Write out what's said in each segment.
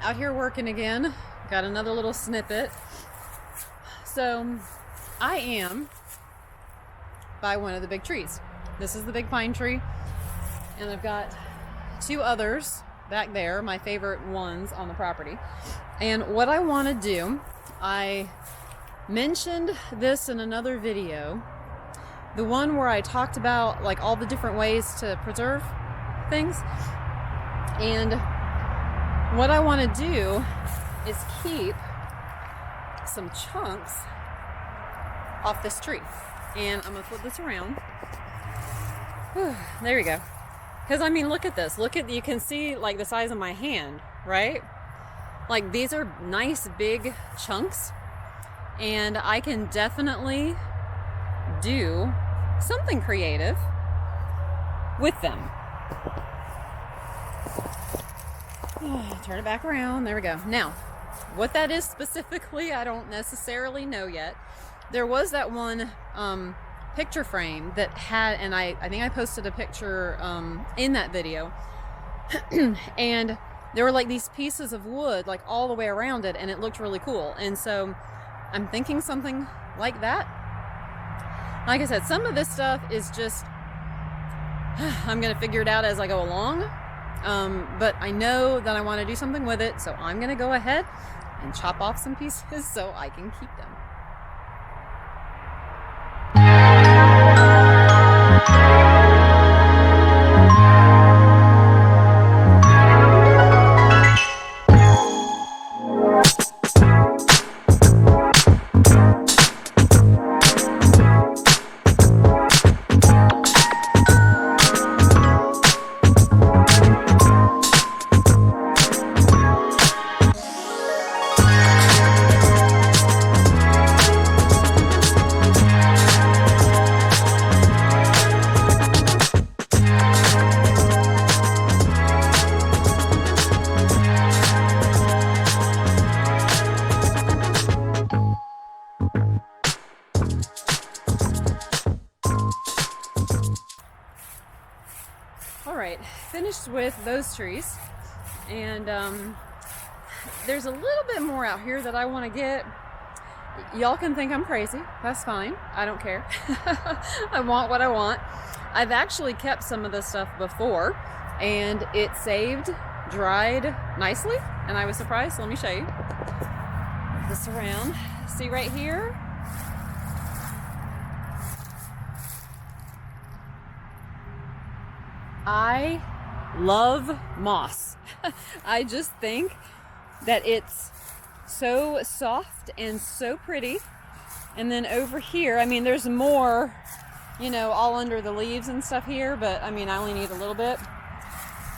out here working again. Got another little snippet. So I am by one of the big trees. This is the big pine tree, and I've got two others back there, my favorite ones on the property. And what I want to do, I mentioned this in another video, the one where I talked about like all the different ways to preserve things. And what I want to do is keep some chunks off this tree. And I'm going to flip this around. Whew, there we go. Because I mean, look at this. Look at, you can see like the size of my hand, right? Like these are nice big chunks. And I can definitely do something creative with them. Turn it back around. There we go. Now, what that is specifically, I don't necessarily know yet. There was that one picture frame that had, and I think I posted a picture in that video, and there were like these pieces of wood like all the way around it, and it looked really cool. And so I'm thinking something like that. Like I said, some of this stuff is just I'm gonna figure it out as I go along, but I know that I want to do something with it, so I'm gonna go ahead and chop off some pieces so I can keep them. Alright, finished with those trees, and there's a little bit more out here that I want to get. Y'all can think I'm crazy, that's fine, I don't care. I want what I want. I've actually kept some of this stuff before, and it saved, dried nicely, and I was surprised. Let me show you. Move this around. See right here? I love moss. I just think that it's so soft and so pretty. And then over here, I mean, there's more, you know, all under the leaves and stuff here, but I mean, I only need a little bit.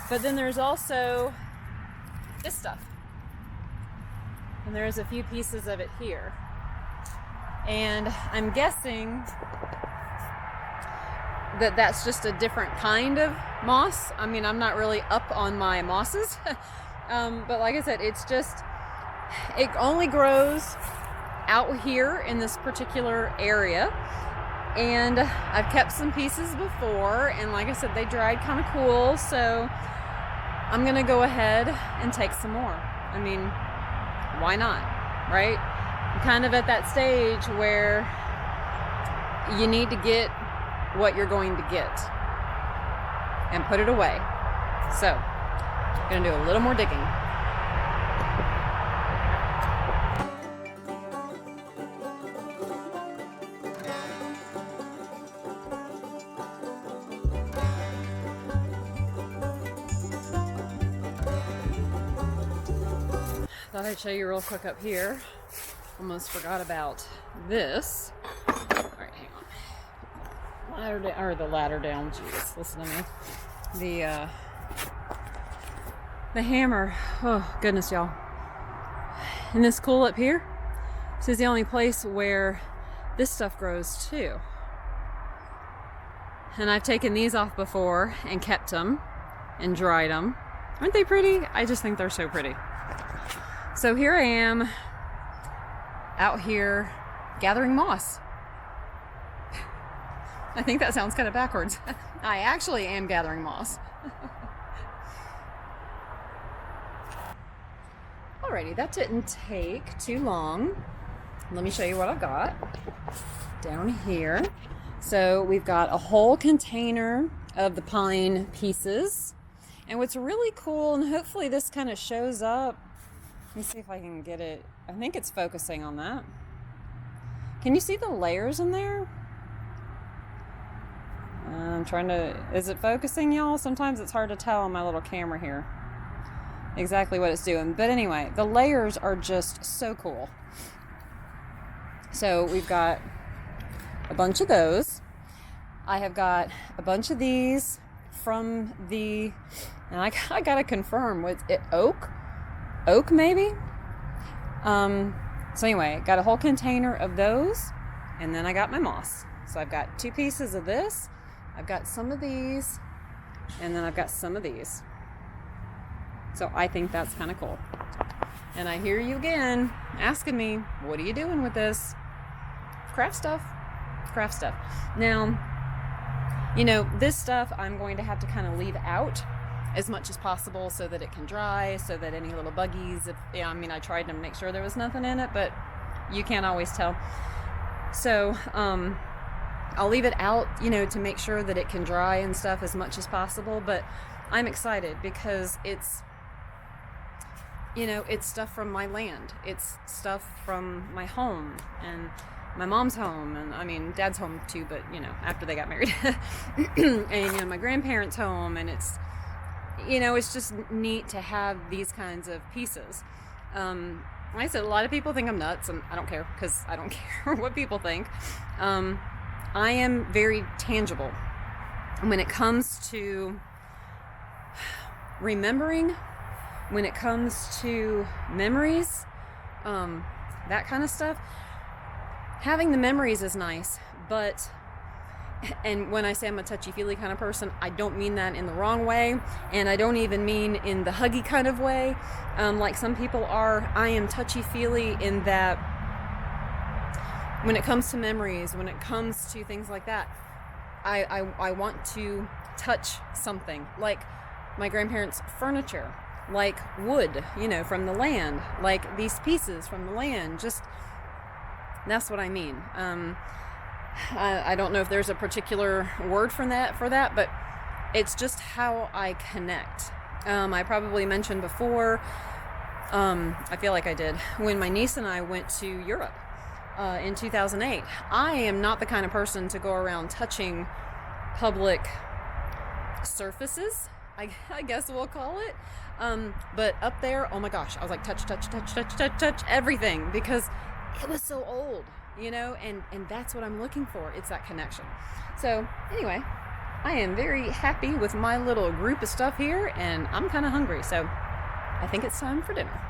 But then there's also this stuff. And there's a few pieces of it here. And I'm guessing that that's just a different kind of moss. I mean, I'm not really up on my mosses, but like I said, it's just, it only grows out here in this particular area. And I've kept some pieces before, and like I said, they dried kind of cool, so I'm gonna go ahead and take some more. I mean, why not, right? I'm kind of at that stage where you need to get what you're going to get and put it away. So I'm gonna do a little more digging. Thought I'd show you real quick up here. Almost forgot about this. All right, hang on. Ladder down, or the ladder down. Jeez, listen to me. The hammer. Oh goodness, y'all. Isn't this cool up here? This is the only place where this stuff grows too. And I've taken these off before and kept them and dried them. Aren't they pretty? I just think they're so pretty. So here I am out here gathering moss. I think that sounds kind of backwards. I actually am gathering moss. Alrighty, that didn't take too long. Let me show you what I've got down here. So we've got a whole container of the pine pieces. And what's really cool, and hopefully this kind of shows up. Let me see if I can get it. I think it's focusing on that. Can you see the layers in there? I'm trying to, is it focusing, y'all? Sometimes it's hard to tell on my little camera here exactly what it's doing. But anyway, the layers are just so cool. So we've got a bunch of those. I have got a bunch of these from the, and I gotta confirm, was it oak? Oak maybe? So anyway, got a whole container of those, and then I got my moss. So I've got 2 pieces of this, I've got some of these, and then I've got some of these. So I think that's kind of cool. And I hear you again asking me, what are you doing with this? Craft stuff. Craft stuff. Now, you know, this stuff I'm going to have to kind of leave out as much as possible so that it can dry, so that any little buggies, I tried to make sure there was nothing in it, but you can't always tell. So, I'll leave it out, you know, to make sure that it can dry and stuff as much as possible, but I'm excited because it's, you know, it's stuff from my land. It's stuff from my home and my mom's home, and Dad's home too, but, you know, after they got married. And, you know, my grandparents' home, and it's, you know, it's just neat to have these kinds of pieces. Like I said, a lot of people think I'm nuts, and I don't care, because I don't care what people think. I am very tangible when it comes to remembering, when it comes to memories, that kind of stuff. Having the memories is nice, but, and when I say I'm a touchy-feely kind of person, I don't mean that in the wrong way, and I don't even mean in the huggy kind of way, like some people are. I am touchy-feely in that when it comes to memories, when it comes to things like that, I want to touch something, like my grandparents' furniture, like wood, you know, from the land, like these pieces from the land, just, that's what I mean. I don't know if there's a particular word for that, but it's just how I connect. I probably mentioned before, I feel like I did, when my niece and I went to Europe in 2008. I am not the kind of person to go around touching public surfaces, I guess we'll call it. But up there, oh my gosh, I was like, touch everything, because it was so old, you know, and that's what I'm looking for. It's that connection. So anyway, I am very happy with my little group of stuff here, and I'm kind of hungry, so I think it's time for dinner.